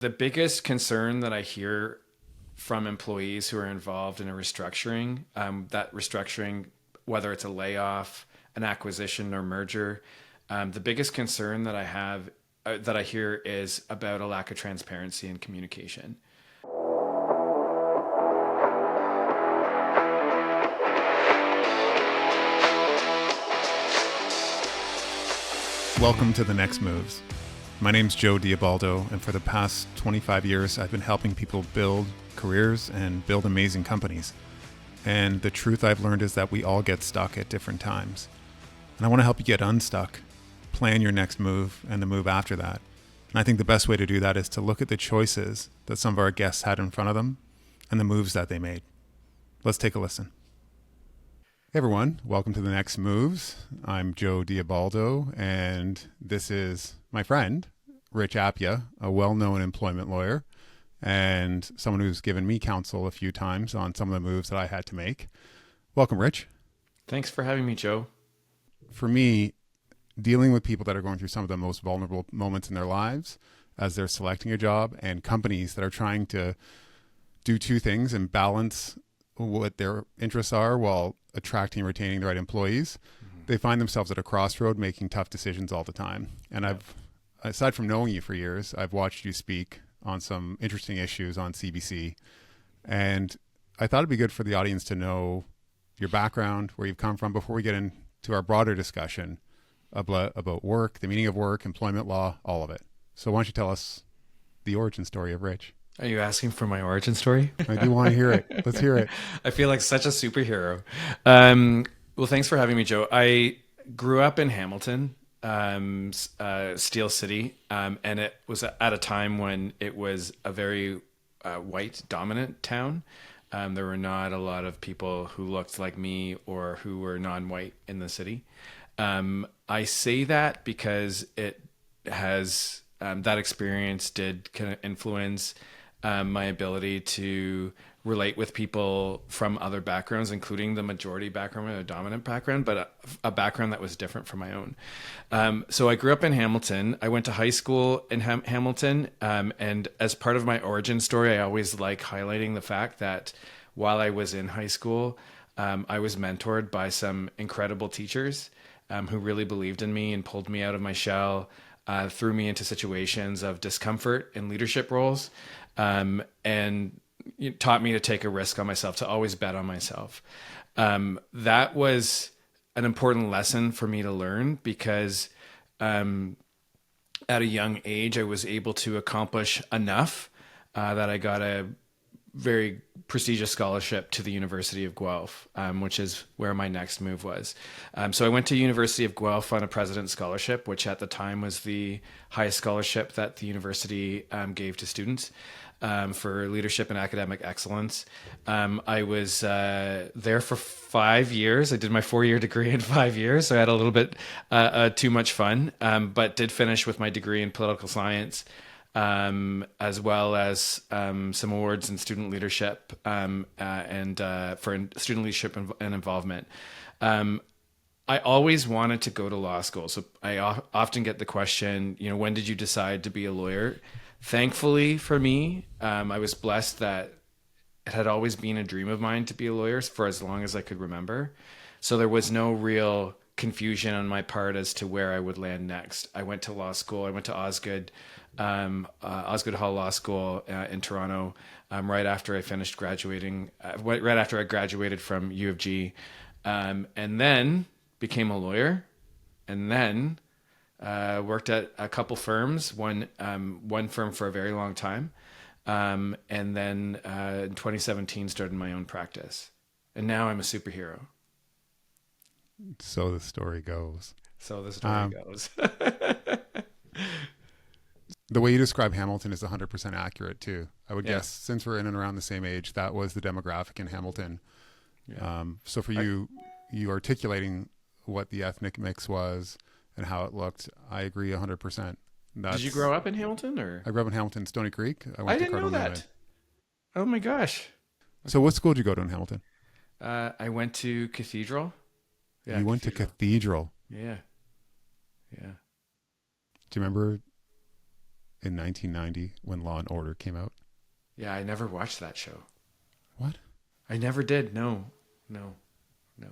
The biggest concern that I hear from employees who are involved in a restructuring, that restructuring, whether it's a layoff, an acquisition, or merger, the biggest concern that I have, that I hear, is about a lack of transparency and communication. Welcome to The Next Moves. My name's Joe Diubaldo, and for the past 25 years, I've been helping people build careers and build amazing companies. And the truth I've learned is that we all get stuck at different times. And I want to help you get unstuck, plan your next move, and the move after that. And I think the best way to do that is to look at the choices that some of our guests had in front of them and the moves that they made. Let's take a listen. Hey everyone, welcome to The Next Moves. I'm Joe Diubaldo, and this is my friend, Rich Appiah, a well-known employment lawyer, and someone who's given me counsel a few times on some of the moves that I had to make. Welcome, Rich. Thanks for having me, Joe. For me, dealing with people that are going through some of the most vulnerable moments in their lives as they're selecting a job, and companies that are trying to do two things and balance what their interests are while attracting and retaining the right employees, they find themselves at a crossroad making tough decisions all the time. And aside from knowing you for years, I've watched you speak on some interesting issues on CBC. And I thought it'd be good for the audience to know your background, where you've come from, before we get into our broader discussion about work, the meaning of work, employment law, all of it. So why don't you tell us the origin story of Rich? Are you asking for my origin story? I do want to hear it. Let's hear it. I feel like such a superhero. Well, thanks for having me, Joe. I grew up in Hamilton, Steel City, and it was at a time when it was a very white dominant town. There were not a lot of people who looked like me or who were non-white in the city. I say that because it has that experience did kind of influence my ability to relate with people from other backgrounds, including the majority background and a dominant background, but a background that was different from my own. So I grew up in Hamilton. I went to high school in Hamilton. And as part of my origin story, I always like highlighting the fact that while I was in high school, I was mentored by some incredible teachers who really believed in me and pulled me out of my shell, threw me into situations of discomfort in leadership roles, and taught me to take a risk on myself, to always bet on myself. That was an important lesson for me to learn because at a young age, I was able to accomplish enough that I got a very prestigious scholarship to the University of Guelph, which is where my next move was. So I went to University of Guelph on a President's Scholarship, which at the time was the highest scholarship that the university gave to students for leadership and academic excellence. I was there for 5 years. I did my 4-year degree in 5 years, so I had a little bit too much fun, but did finish with my degree in political science, as well as some awards in student leadership and for student leadership and involvement. I always wanted to go to law school. So I often get the question, when did you decide to be a lawyer? Thankfully for me, I was blessed that it had always been a dream of mine to be a lawyer for as long as I could remember. So there was no real confusion on my part as to where I would land next. I went to law school. I went to Osgoode Hall Law School in Toronto right after I finished graduating, right after I graduated from U of G, and then became a lawyer, and then worked at a couple firms, one firm for a very long time, and then in 2017 started my own practice, and now I'm a superhero. So the story goes. The way you describe Hamilton is 100% accurate too. I would guess, since we're in and around the same age, that was the demographic in Hamilton. Yeah. So for you articulating what the ethnic mix was and how it looked, I agree 100%. Did you grow up in Hamilton, or? I grew up in Hamilton, Stony Creek. I didn't know that. Oh my gosh. So what school did you go to in Hamilton? I went to Cathedral. Yeah, you went to Cathedral. Yeah. Do you remember in 1990 when Law and Order came out? Yeah, I never watched that show. What? I never did. No, no, no,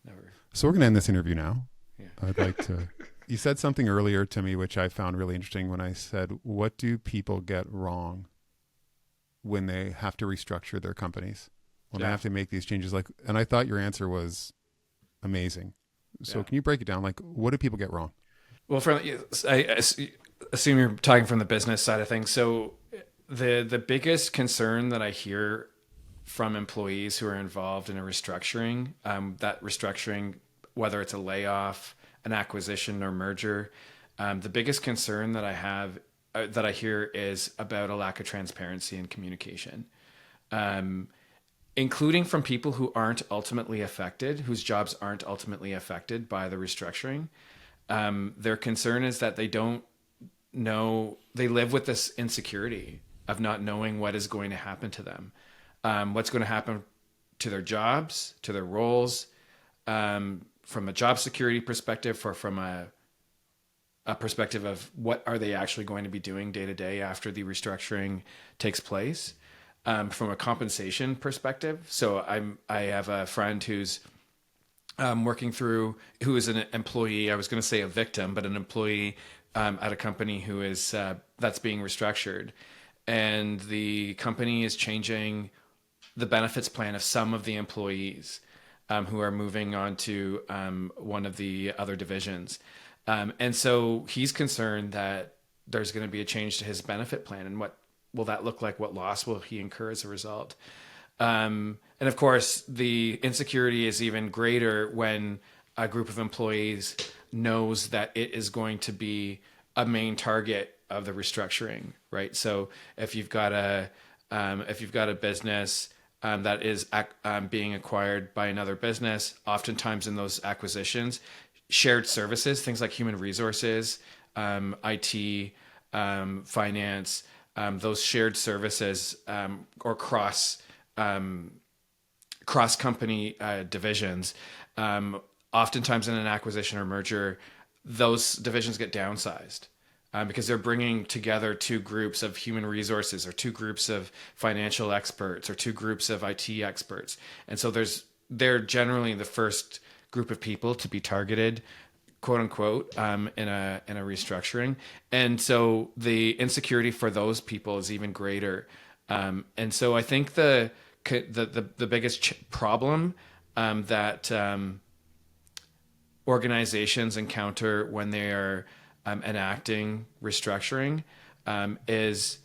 never. So we're going to end this interview now. Yeah. I'd like to. You said something earlier to me, which I found really interesting when I said, what do people get wrong when they have to restructure their companies? When they have to make these changes? And I thought your answer was amazing. So can you break it down? Like, what do people get wrong? Well, I assume you're talking from the business side of things. So the biggest concern that I hear from employees who are involved in a restructuring, that restructuring, whether it's a layoff, an acquisition or merger, the biggest concern that I have, that I hear, is about a lack of transparency and communication, including from people who aren't ultimately affected, whose jobs aren't ultimately affected by the restructuring. Their concern is that they don't know, they live with this insecurity of not knowing what is going to happen to them, what's going to happen to their jobs, to their roles, from a job security perspective, or from a perspective of what are they actually going to be doing day to day after the restructuring takes place, from a compensation perspective. So I have a friend who's working through, who is an employee, I was going to say a victim, but an employee at a company who is that's being restructured. And the company is changing the benefits plan of some of the employees who are moving on to one of the other divisions. And so he's concerned that there's going to be a change to his benefit plan. And what will that look like? What loss will he incur as a result? And of course, the insecurity is even greater when a group of employees knows that it is going to be a main target of the restructuring, right? So if you've got a business that is being acquired by another business, oftentimes in those acquisitions, shared services, things like human resources, IT, finance, those shared services, or cross company divisions, oftentimes in an acquisition or merger, those divisions get downsized. Because they're bringing together two groups of human resources, or two groups of financial experts, or two groups of IT experts. And so they're generally the first group of people to be targeted, quote unquote, in a restructuring. And so the insecurity for those people is even greater. And so I think the biggest problem that organizations encounter when they are enacting restructuring is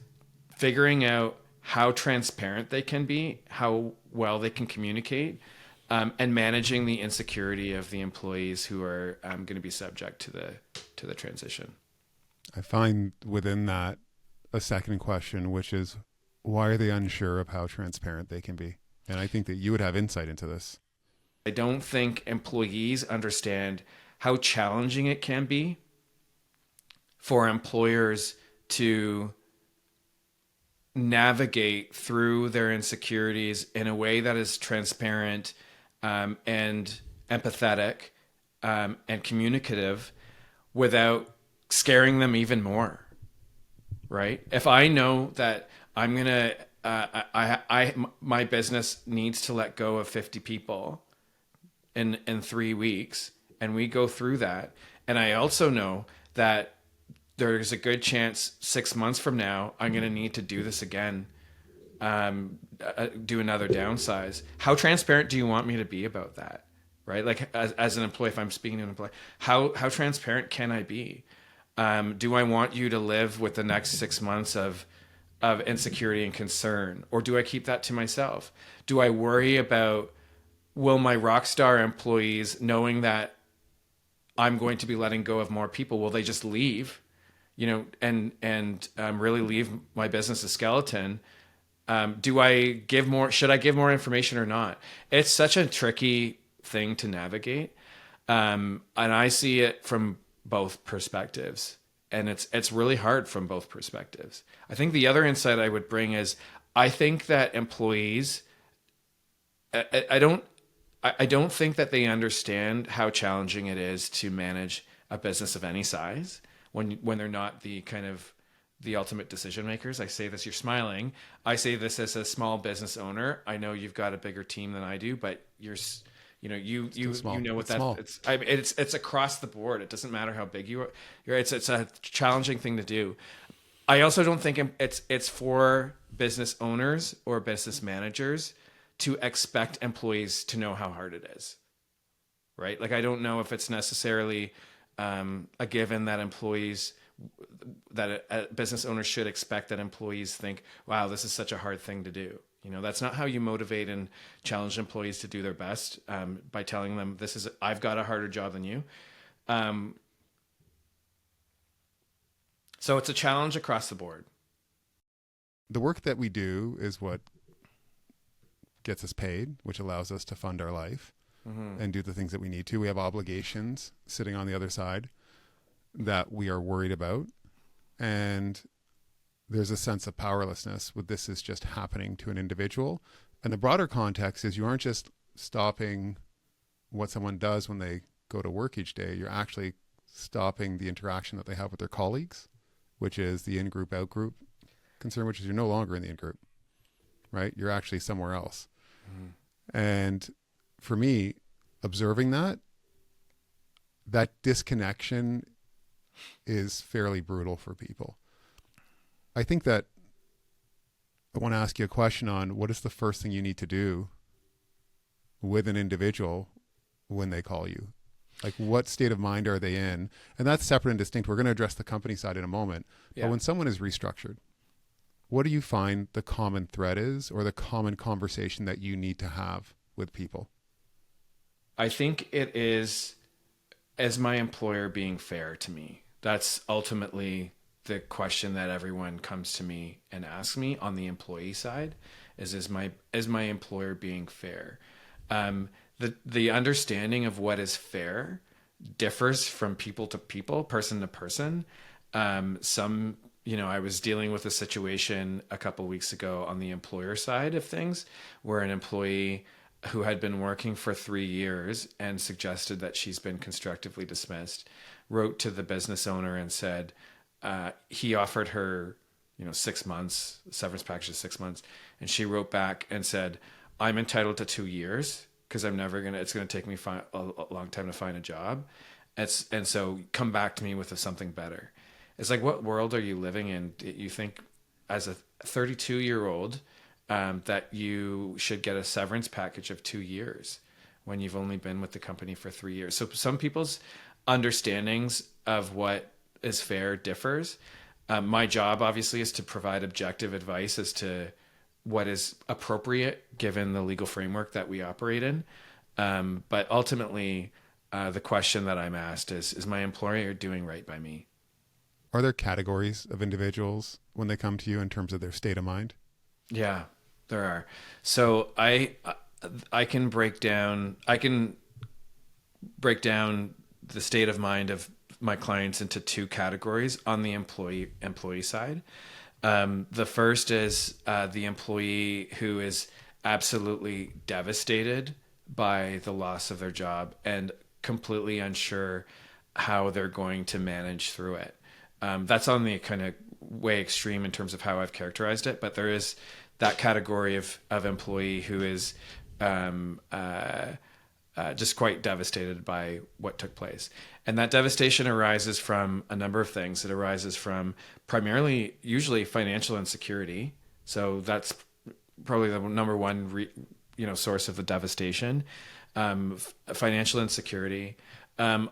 figuring out how transparent they can be, how well they can communicate, and managing the insecurity of the employees who are going to be subject to the transition. I find within that a second question, which is, why are they unsure of how transparent they can be? And I think that you would have insight into this. I don't think employees understand how challenging it can be for employers to navigate through their insecurities in a way that is transparent, and empathetic, and communicative, without scaring them even more. Right? If I know that I'm gonna, my business needs to let go of 50 people in 3 weeks, and we go through that, and I also know that there's a good chance 6 months from now I'm going to need to do this again, do another downsize. How transparent do you want me to be about that? Right? Like as an employee, if I'm speaking to an employee, how transparent can I be? Do I want you to live with the next 6 months of insecurity and concern, or do I keep that to myself? Do I worry about, will my rock star employees, knowing that I'm going to be letting go of more people, will they just leave? And really leave my business a skeleton? Should I give more information or not? It's such a tricky thing to navigate. And I see it from both perspectives, and it's really hard from both perspectives. I think the other insight I would bring is, I think that employees, I don't think that they understand how challenging it is to manage a business of any size when they're not the kind of the ultimate decision makers. I say this, you're smiling. I say this as a small business owner. I know you've got a bigger team than I do, but you Small. know what It's that small. it's across the board. It doesn't matter how big you are. It's a challenging thing to do. I also don't think it's for business owners or business managers to expect employees to know how hard it is, right? Like I don't know if it's necessarily a given that a business owner should expect that employees think, "Wow, this is such a hard thing to do." That's not how you motivate and challenge employees to do their best, by telling them, I've got a harder job than you. Um, so it's a challenge across the board. The work that we do is what gets us paid, which allows us to fund our life and do the things that we need to. We have obligations sitting on the other side that we are worried about. And there's a sense of powerlessness with this is just happening to an individual. And the broader context is you aren't just stopping what someone does when they go to work each day. You're actually stopping the interaction that they have with their colleagues, which is the in-group, out-group concern, which is you're no longer in the in-group, right? You're actually somewhere else. And for me, observing that disconnection is fairly brutal for people. I think that I want to ask you a question on what is the first thing you need to do with an individual when they call you? Like what state of mind are they in? And that's separate and distinct. We're going to address the company side in a moment. Yeah. But when someone is restructured, what do you find the common thread is or the common conversation that you need to have with people? I think it is, as my employer being fair to me. That's ultimately the question that everyone comes to me and asks me on the employee side is my employer being fair? The understanding of what is fair differs from people to people, person to person. I was dealing with a situation a couple weeks ago on the employer side of things where an employee who had been working for 3 years and suggested that she's been constructively dismissed wrote to the business owner and said, he offered her, 6 months, severance package of 6 months. And she wrote back and said, I'm entitled to 2 years because it's going to take me a long time to find a job. And so come back to me with something better. It's like, what world are you living in? You think as a 32-year-old that you should get a severance package of 2 years when you've only been with the company for 3 years. So some people's understandings of what is fair differs. My job obviously is to provide objective advice as to what is appropriate given the legal framework that we operate in. But ultimately, the question that I'm asked is my employer doing right by me? Are there categories of individuals when they come to you in terms of their state of mind? Yeah, there are. So I can break down the state of mind of my clients into two categories on the employee side. The first is the employee who is absolutely devastated by the loss of their job and completely unsure how they're going to manage through it. That's on the kind of way extreme in terms of how I've characterized it, but there is that category of employee who is just quite devastated by what took place. And that devastation arises from a number of things. It arises from primarily, usually, financial insecurity. So that's probably the number one source of the devastation. Financial insecurity. I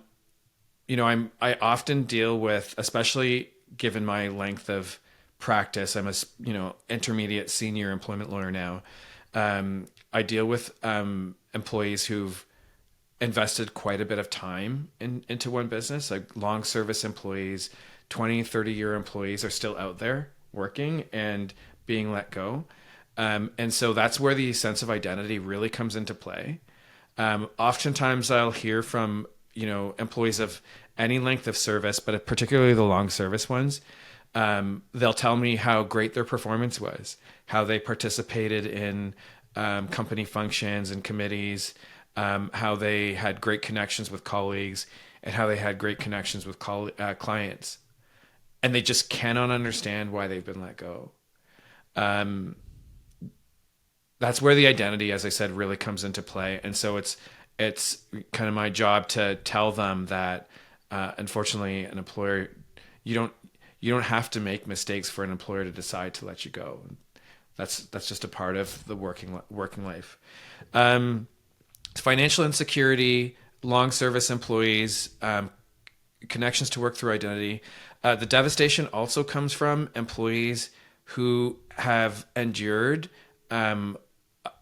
often deal with, especially given my length of practice, I'm a intermediate senior employment lawyer now. I deal with employees who've invested quite a bit of time into one business, like long service employees, 20, 30-year employees are still out there working and being let go. And so that's where the sense of identity really comes into play. Oftentimes I'll hear from, employees of any length of service, but particularly the long service ones. They'll tell me how great their performance was, how they participated in company functions and committees, how they had great connections with colleagues, and how they had great connections with clients. and they just cannot understand why they've been let go. Um, that's where the identity, as I said, really comes into play. And so it's kind of my job to tell them that, unfortunately, an employer, you don't you don't have to make mistakes for an employer to decide to let you go. That's just a part of the working life. Financial insecurity, long service employees, connections to work through identity. The devastation also comes from employees who have endured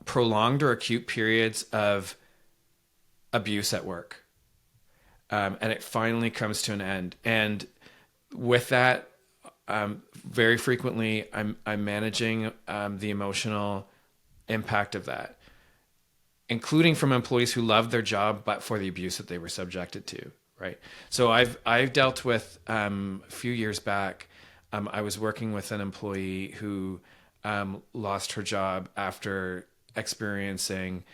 prolonged or acute periods of abuse at work. And it finally comes to an end. And with that, very frequently, I'm managing the emotional impact of that, including from employees who loved their job but for the abuse that they were subjected to. Right. So I've dealt with a few years back. I was working with an employee who lost her job after experiencing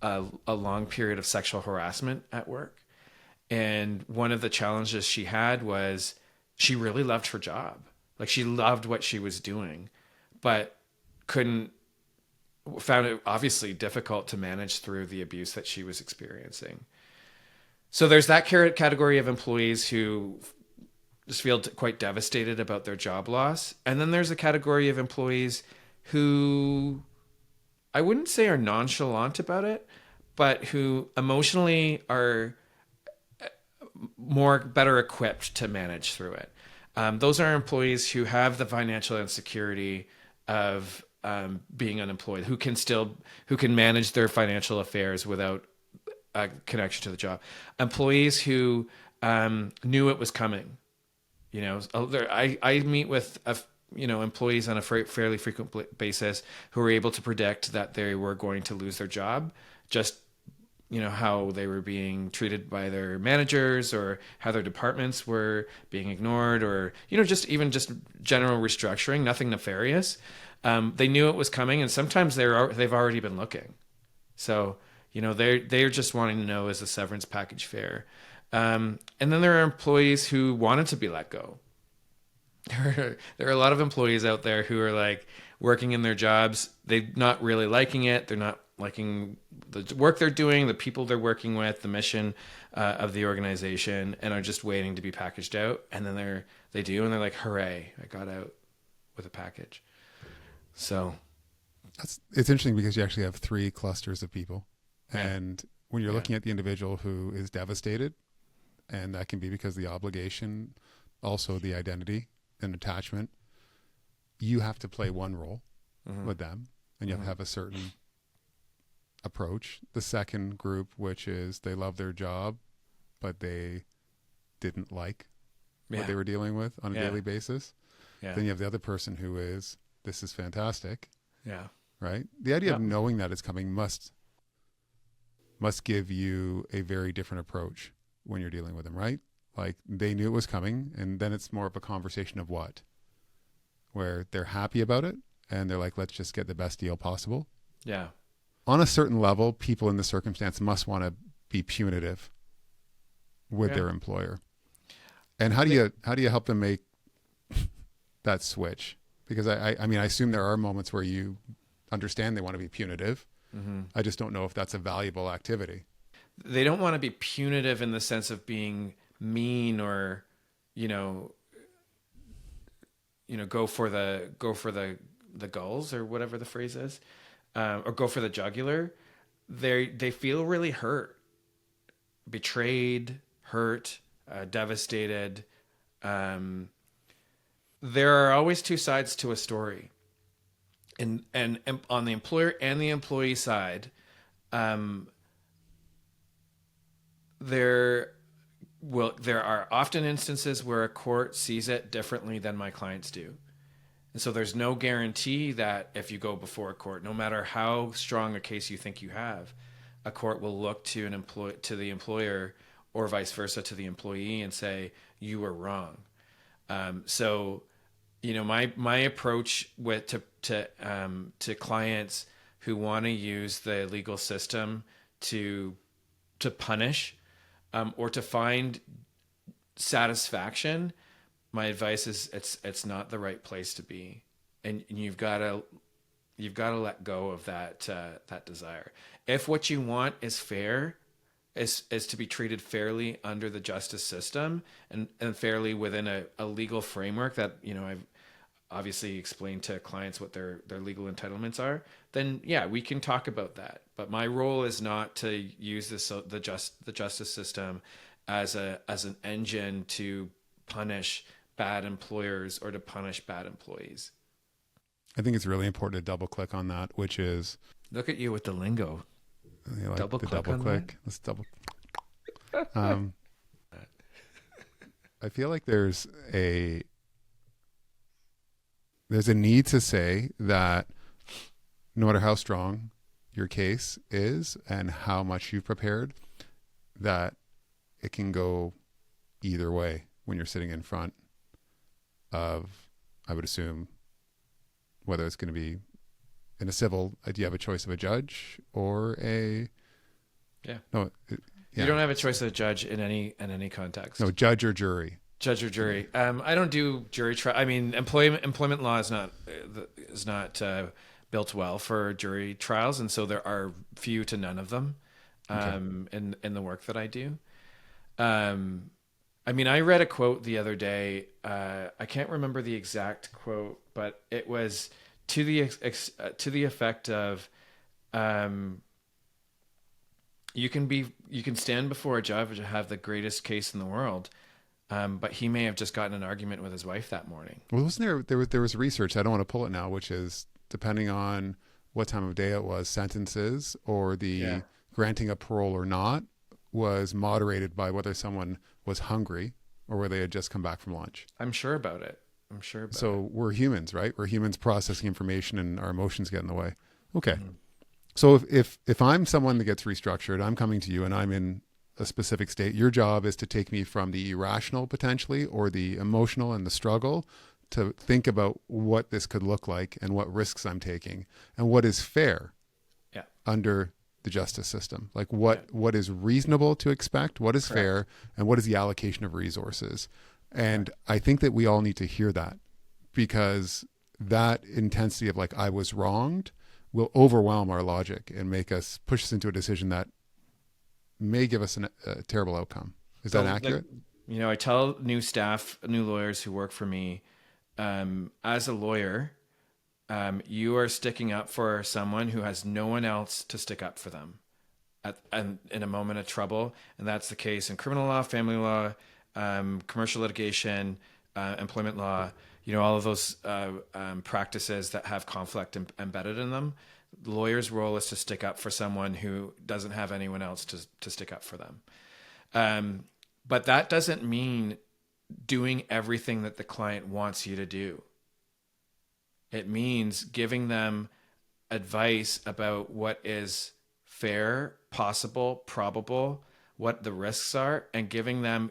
a long period of sexual harassment at work. And one of the challenges she had was she really loved her job. Like, she loved what she was doing, but found it obviously difficult to manage through the abuse that she was experiencing. So there's that category of employees who just feel quite devastated about their job loss. And then there's a category of employees who I wouldn't say are nonchalant about it, but who emotionally are better equipped to manage through it. Those are employees who have the financial insecurity of being unemployed, who can manage their financial affairs without a connection to the job. Employees who knew it was coming. I meet with employees on a fairly frequent basis who were able to predict that they were going to lose their job, just how they were being treated by their managers, or how their departments were being ignored, or just general restructuring. Nothing nefarious. They knew it was coming, and sometimes they've already been looking. So they're just wanting to know, is the severance package fair? And then there are employees who wanted to be let go. There are a lot of employees out there who are like working in their jobs. They're not really liking it. They're not liking the work they're doing, the people they're working with, the mission of the organization, and are just waiting to be packaged out. And then they do, and they're like, hooray, I got out with a package. So it's interesting because you actually have three clusters of people. Yeah. And when you're looking at the individual who is devastated, and that can be because of the obligation, also the identity and attachment, you have to play one role with them, and you have to have a certain approach. The second group, which is they love their job, but they didn't like what they were dealing with on a daily basis. Yeah. Then you have the other person who is, this is fantastic. Yeah. Right? The idea of knowing that it's coming must give you a very different approach when you're dealing with them, right? Like, they knew it was coming, and then it's more of a conversation of what? Where they're happy about it, and they're like, let's just get the best deal possible. Yeah. On a certain level, people in the circumstance must want to be punitive with their employer. And how do you help them make that switch? Because I assume there are moments where you understand they want to be punitive. Mm-hmm. I just don't know if that's a valuable activity. They don't want to be punitive in the sense of being mean, or go for the gulls, or whatever the phrase is, or go for the jugular. They feel really hurt, betrayed, hurt, devastated. There are always two sides to a story, and on the employer and the employee side, there are often instances where a court sees it differently than my clients do. And so there's no guarantee that if you go before a court, no matter how strong a case you think you have, a court will look to the employer, or vice versa to the employee, and say, you were wrong. So my approach to clients who want to use the legal system to punish, or to find satisfaction, my advice is it's not the right place to be, and you've got to let go of that desire. If what you want is fair, is to be treated fairly under the justice system, and fairly within a legal framework that, I've obviously explained to clients what their legal entitlements are, then yeah, we can talk about that. But my role is not to use the justice system as an engine to punish bad employers or to punish bad employees. I think it's really important to double click on that, which is, Look at you with the lingo. you know, like Double the click double on click. Let's double. Um, I feel like there's a need to say that no matter how strong your case is and how much you've prepared, that it can go either way when you're sitting in front of, I would assume, whether it's going to be in a civil, do you have a choice of a judge or a, Yeah. no, You don't have a choice of a judge in any context. no, judge or jury. Judge or jury. I don't do jury trial. I mean, employment law is not built well for jury trials, and so there are few to none of them in the work that I do. I mean, I read a quote the other day. I can't remember the exact quote, but it was to the effect of, you can stand before a judge and have the greatest case in the world, but he may have just gotten an argument with his wife that morning. Well, wasn't there was research, I don't want to pull it now, which is depending on what time of day it was, sentences or the granting of parole or not was moderated by whether someone was hungry or whether they had just come back from lunch. I'm sure about it. So we're humans, right? We're humans processing information and our emotions get in the way. Okay. Mm-hmm. So if I'm someone that gets restructured, I'm coming to you and I'm in a specific state, your job is to take me from the irrational potentially or the emotional and the struggle to think about what this could look like and what risks I'm taking and what is fair under the justice system. Like what is reasonable to expect, what is fair, and what is the allocation of resources. And I think that we all need to hear that, because that intensity of like, I was wronged, will overwhelm our logic and push us into a decision that may give us a terrible outcome. Is that accurate? I tell new lawyers who work for me, as a lawyer, you are sticking up for someone who has no one else to stick up for them in a moment of trouble. And that's the case in criminal law, family law, commercial litigation, employment law, all of those practices that have conflict embedded in them. The lawyer's role is to stick up for someone who doesn't have anyone else to stick up for them. But that doesn't mean doing everything that the client wants you to do. It means giving them advice about what is fair, possible, probable, what the risks are, and giving them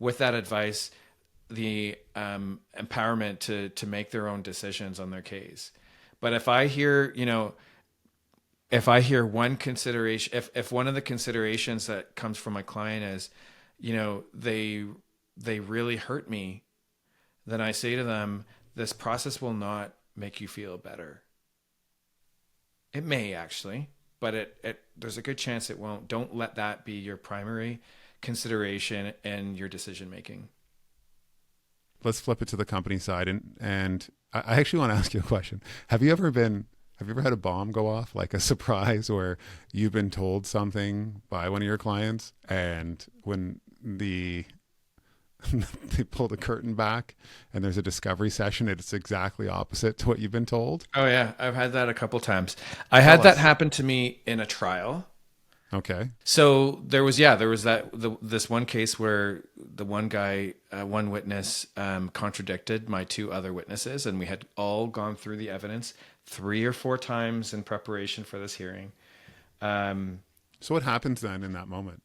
with that advice the empowerment to make their own decisions on their case. But if I hear one consideration, if one of the considerations that comes from my client is, they really hurt me, then I say to them, this process will not make you feel better. It may actually, but there's a good chance it won't. Don't let that be your primary consideration in your decision making. Let's flip it to the company side, and I actually want to ask you a question. Have you ever had a bomb go off, like a surprise, where you've been told something by one of your clients, and when they pull the curtain back and there's a discovery session, it's exactly opposite to what you've been told? Oh yeah, I've had that a couple times. I had that happen to me in a trial. Okay. So there was this one case where the one guy, one witness, contradicted my two other witnesses, and we had all gone through the evidence 3 or 4 times in preparation for this hearing. So what happens then in that moment?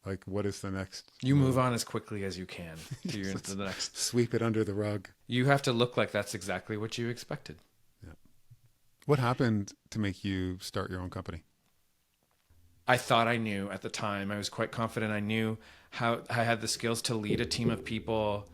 Like, what is the next? You move on as quickly as you can to the next. Sweep it under the rug. You have to look like that's exactly what you expected. Yeah. What happened to make you start your own company? I thought I knew at the time. I was quite confident. I knew how I had the skills to lead a team of people,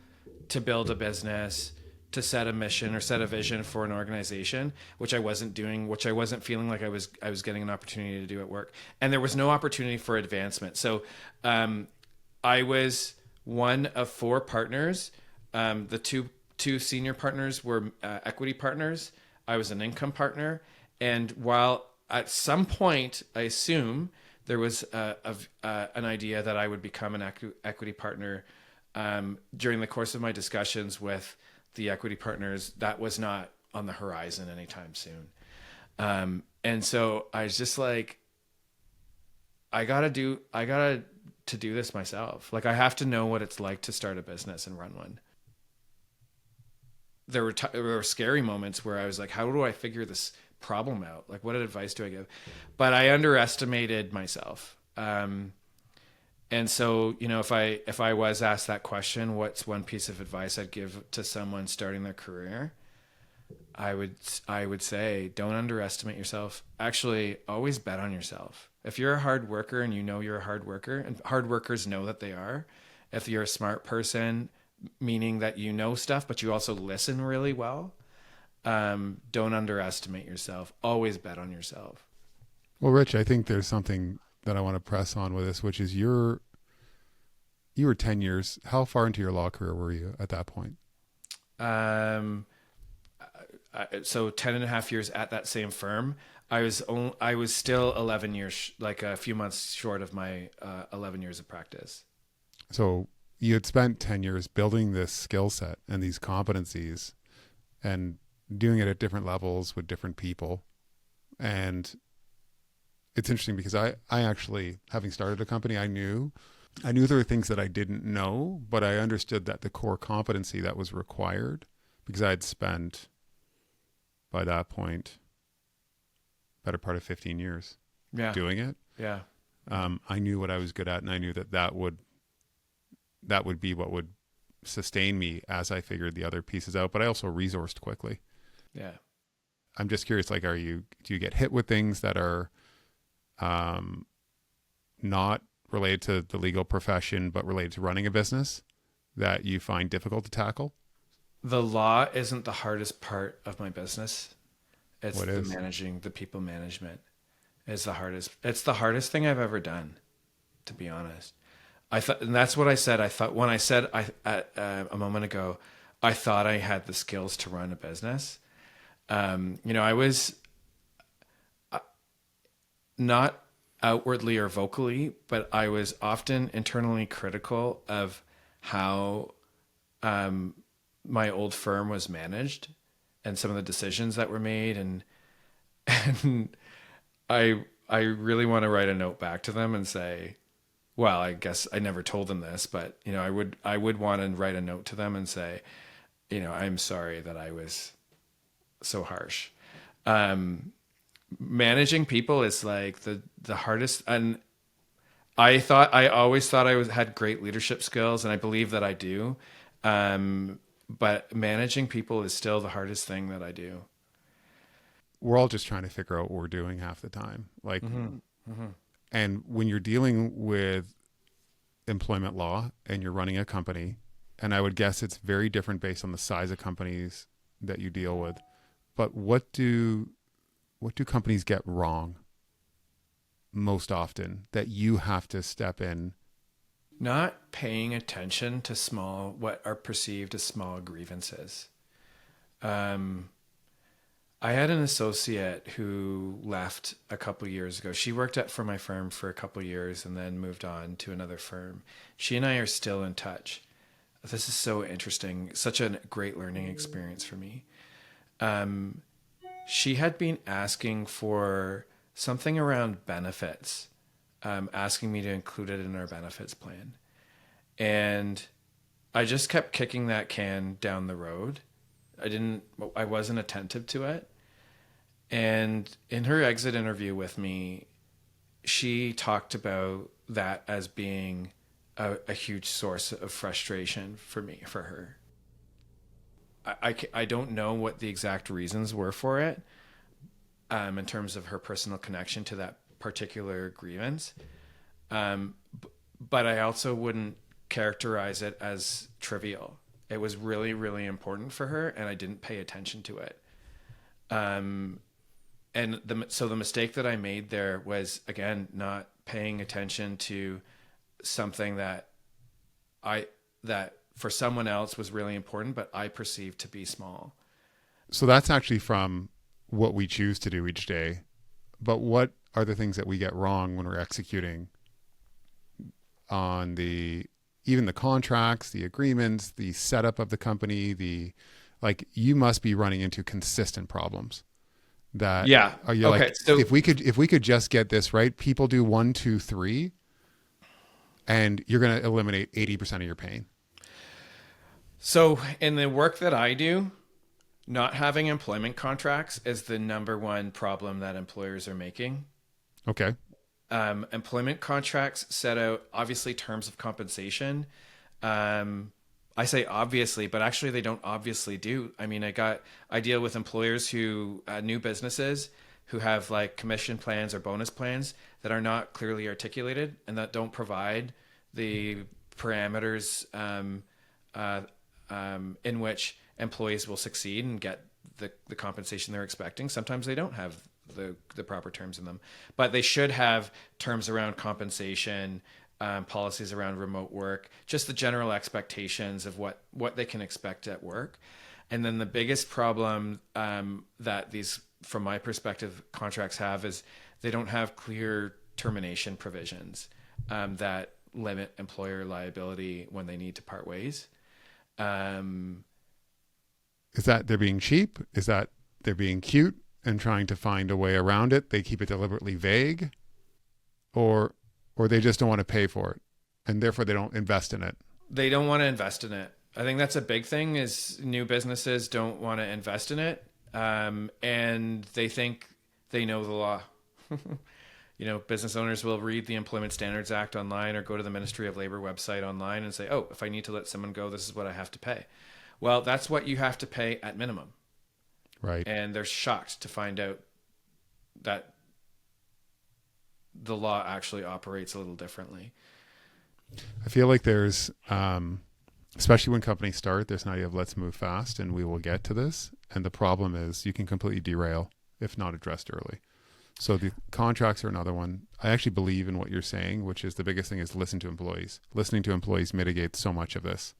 to build a business, to set a mission or set a vision for an organization, which I wasn't doing, which I wasn't feeling like I was getting an opportunity to do at work. And there was no opportunity for advancement. So I was one of four partners. The two senior partners were equity partners. I was an income partner, and while at some point I assume there was an idea that I would become an equity partner, during the course of my discussions with the equity partners, that was not on the horizon anytime soon. And so I was just like, I gotta to do this myself. Like I have to know what it's like to start a business and run one. There were scary moments where I was like, how do I figure this problem out? Like, what advice do I give? But I underestimated myself. And so, if I was asked that question, what's one piece of advice I'd give to someone starting their career? I would say, don't underestimate yourself. Actually, always bet on yourself. If you're a hard worker and you know you're a hard worker, and hard workers know that they are, if you're a smart person, meaning that you know stuff, but you also listen really well, don't underestimate yourself. Always bet on yourself. Well, Rich, I think there's something that I want to press on with this, which is you were 10 years. How far into your law career were you at that point? So 10 and a half years at that same firm. I was still 11 years, like a few months short of my 11 years of practice. So you had spent 10 years building this skill set and these competencies and doing it at different levels with different people. And it's interesting because I actually, having started a company, I knew there were things that I didn't know, but I understood that the core competency that was required, because I had spent, by that point, better part of 15 years doing it. Yeah. I knew what I was good at, and I knew that would be what would sustain me as I figured the other pieces out, but I also resourced quickly. Yeah. I'm just curious, like, do you get hit with things that are not related to the legal profession, but related to running a business that you find difficult to tackle? The law isn't the hardest part of my business. It's What the is? managing, the people management is the hardest. It's the hardest thing I've ever done, to be honest. I thought, and that's what I said. I thought when I said a moment ago, I thought I had the skills to run a business. I was not outwardly or vocally, but I was often internally critical of how my old firm was managed and some of the decisions that were made, and I really want to write a note back to them and say, well, I guess I never told them this, but I would want to write a note to them and say, I'm sorry that I was so harsh. Managing people is like the hardest, and I always thought had great leadership skills, and I believe that I do. But managing people is still the hardest thing that I do. We're all just trying to figure out what we're doing half the time. Like, and when you're dealing with employment law and you're running a company, and I would guess it's very different based on the size of companies that you deal with. But what do companies get wrong most often that you have to step in? Not paying attention to what are perceived as small grievances. I had an associate who left a couple years ago. She worked for my firm for a couple years and then moved on to another firm. She and I are still in touch. This is so interesting. Such a great learning experience for me. She had been asking for something around benefits, asking me to include it in our benefits plan. And I just kept kicking that can down the road. I wasn't attentive to it. And in her exit interview with me, she talked about that as being a huge source of frustration for her. I don't know what the exact reasons were for it, in terms of her personal connection to particular grievance. But I also wouldn't characterize it as trivial. It was really, really important for her, and I didn't pay attention to it. Um, and so the mistake that I made there was, again, not paying attention to something I that for someone else was really important, but I perceived to be small. So that's actually from what we choose to do each day. But what are the things that we get wrong when we're executing on even the contracts, the agreements, the setup of the company, like you must be running into consistent problems that Yeah. are you Okay. like, So if we could just get this right, people do 1, 2, 3, and you're going to eliminate 80% of your pain. So in the work that I do, not having employment contracts is the number one problem that employers are making. Okay. Employment contracts set out obviously terms of compensation. I say obviously, but actually they don't obviously do. I mean, I deal with employers who new businesses who have like commission plans or bonus plans that are not clearly articulated and that don't provide the parameters in which employees will succeed and get the compensation they're expecting. Sometimes they don't have the proper terms in them, but they should have terms around compensation, policies around remote work, just the general expectations of what they can expect at work. And then the biggest problem that these, from my perspective, contracts have is they don't have clear termination provisions that limit employer liability when they need to part ways. Is that they're being cheap? Is that they're being cute and trying to find a way around it? They keep it deliberately vague, or they just don't want to pay for it, and therefore they don't invest in it. They don't want to invest in it. I think that's a big thing is new businesses don't want to invest in it. And they think they know the law. Business owners will read the Employment Standards Act online or go to the Ministry of Labor website online and say, oh, if I need to let someone go, this is what I have to pay. Well, that's what you have to pay at minimum. Right. And they're shocked to find out that the law actually operates a little differently. I feel like there's, especially when companies start, there's an idea of let's move fast and we will get to this. And the problem is you can completely derail if not addressed early. So the contracts are another one. I actually believe in what you're saying, which is the biggest thing is listen to employees. Listening to employees mitigates so much of this.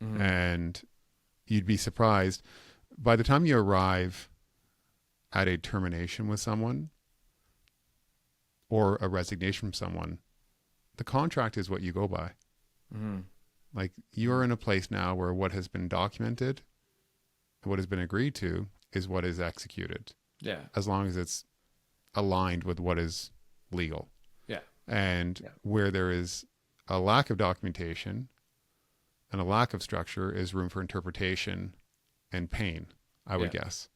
Mm-hmm. And you'd be surprised by the time you arrive at a termination with someone or a resignation from someone, the contract is what you go by. Mm-hmm. Like you're in a place now where what has been documented, what has been agreed to is what is executed. Yeah. As long as it's aligned with what is legal. Yeah. And where there is a lack of documentation and a lack of structure is room for interpretation and pain, I would guess.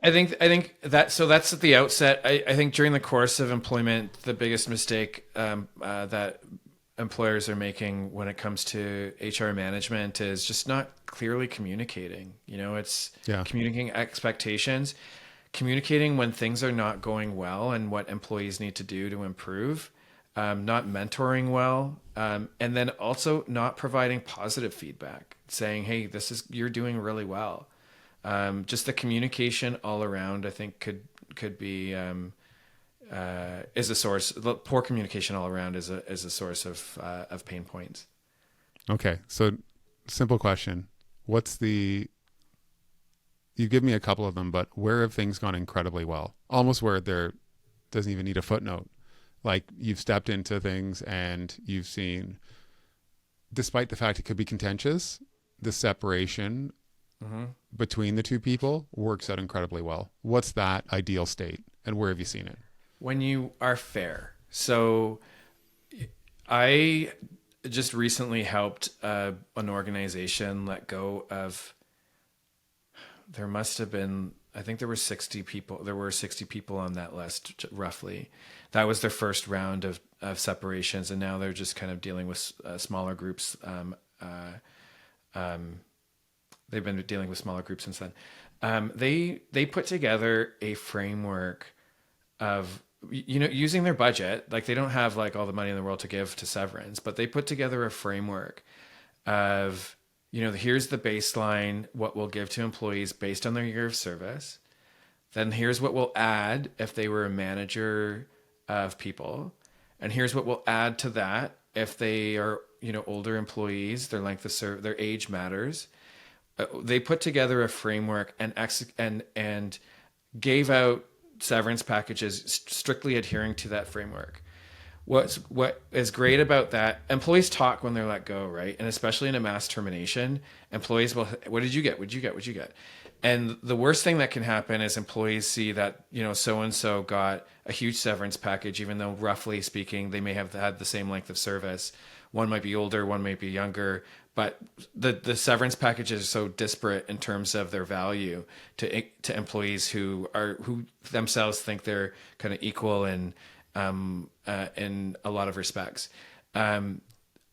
I think that's at the outset. I think during the course of employment, the biggest mistake that employers are making when it comes to HR management is just not clearly communicating. It's communicating expectations, communicating when things are not going well and what employees need to do to improve, not mentoring well, and then also not providing positive feedback, saying, hey, you're doing really well. Just the communication all around, I think could be, is a source. Poor communication all around is a source of pain points. Okay. So simple question. You give me a couple of them, but where have things gone incredibly well? Almost where there doesn't even need a footnote. Like you've stepped into things and you've seen, despite the fact it could be contentious, the separation between the two people works out incredibly well. What's that ideal state and where have you seen it? When you are fair. So I just recently helped an organization let go of, there must have been, I think there were 60 people. There were 60 people on that list, roughly. That was their first round of separations, and now they're just kind of dealing with smaller groups. They've been dealing with smaller groups since then. They put together a framework of using their budget, like they don't have like all the money in the world to give to severance, but they put together a framework of, here's the baseline, what we'll give to employees based on their year of service. Then here's what we'll add if they were a manager of people. And here's what we'll add to that if they are, older employees, their length of serve, their age matters. They put together a framework and gave out severance packages strictly adhering to that framework. What is great about that, employees talk when they're let go, right? And especially in a mass termination, employees will, what did you get? What'd you get? What'd you get? And the worst thing that can happen is employees see that, so-and-so got a huge severance package, even though roughly speaking, they may have had the same length of service. One might be older, one might be younger, but the severance packages are so disparate in terms of their value to employees who themselves think they're kind of equal in a lot of respects. I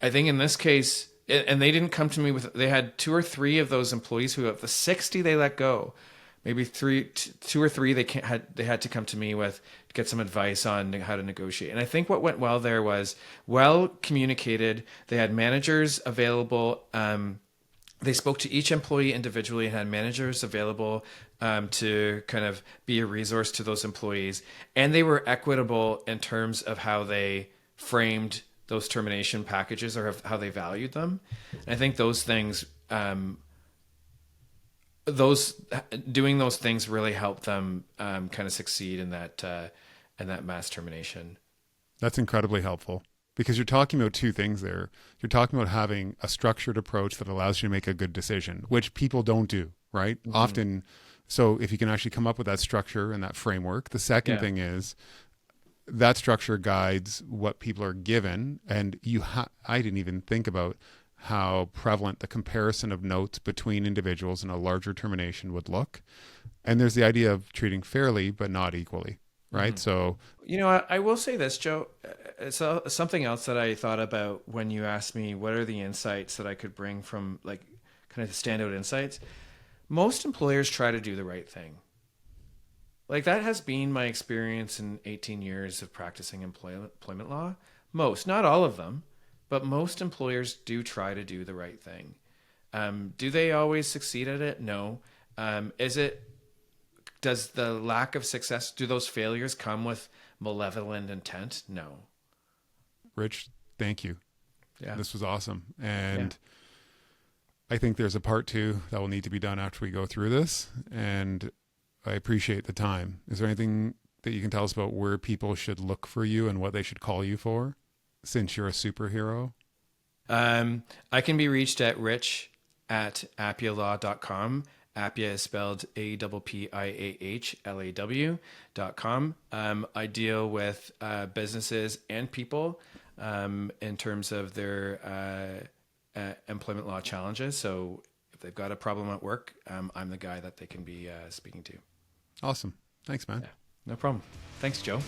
think in this case, and they didn't come to me with, they had 2 or 3 of those employees who, of the 60 they let go, maybe 2 or 3 they had to come to me with to get some advice on how to negotiate. And I think what went well there was well communicated. They had managers available. They spoke to each employee individually and had managers available to kind of be a resource to those employees. And they were equitable in terms of how they framed those termination packages or how they valued them. And I think those things, doing those things really helped them kind of succeed in that mass termination. That's incredibly helpful because you're talking about 2 things there. You're talking about having a structured approach that allows you to make a good decision, which people don't do, right? Mm-hmm. Often. So if you can actually come up with that structure and that framework, the second thing is that structure guides what people are given. And I didn't even think about how prevalent the comparison of notes between individuals in a larger termination would look. And there's the idea of treating fairly, but not equally, right? Mm-hmm. So, I will say this, Joe, it's something else that I thought about when you asked me, what are the insights that I could bring from like kind of standout insights? Most employers try to do the right thing. Like that has been my experience in 18 years of practicing employment law. Most, not all of them, but most employers do try to do the right thing. Do they always succeed at it? No. Does the lack of success, do those failures come with malevolent intent? No. Rich, thank you. Yeah. This was awesome. And I think there's a part 2 that will need to be done after we go through this. And I appreciate the time. Is there anything that you can tell us about where people should look for you and what they should call you for, since you're a superhero? I can be reached at rich@appiahlaw.com. Appiah is spelled APPIAHLAW.com. I deal with businesses and people in terms of their employment law challenges. So if they've got a problem at work, I'm the guy that they can be speaking to. Awesome. Thanks, man. Yeah, no problem. Thanks, Joe.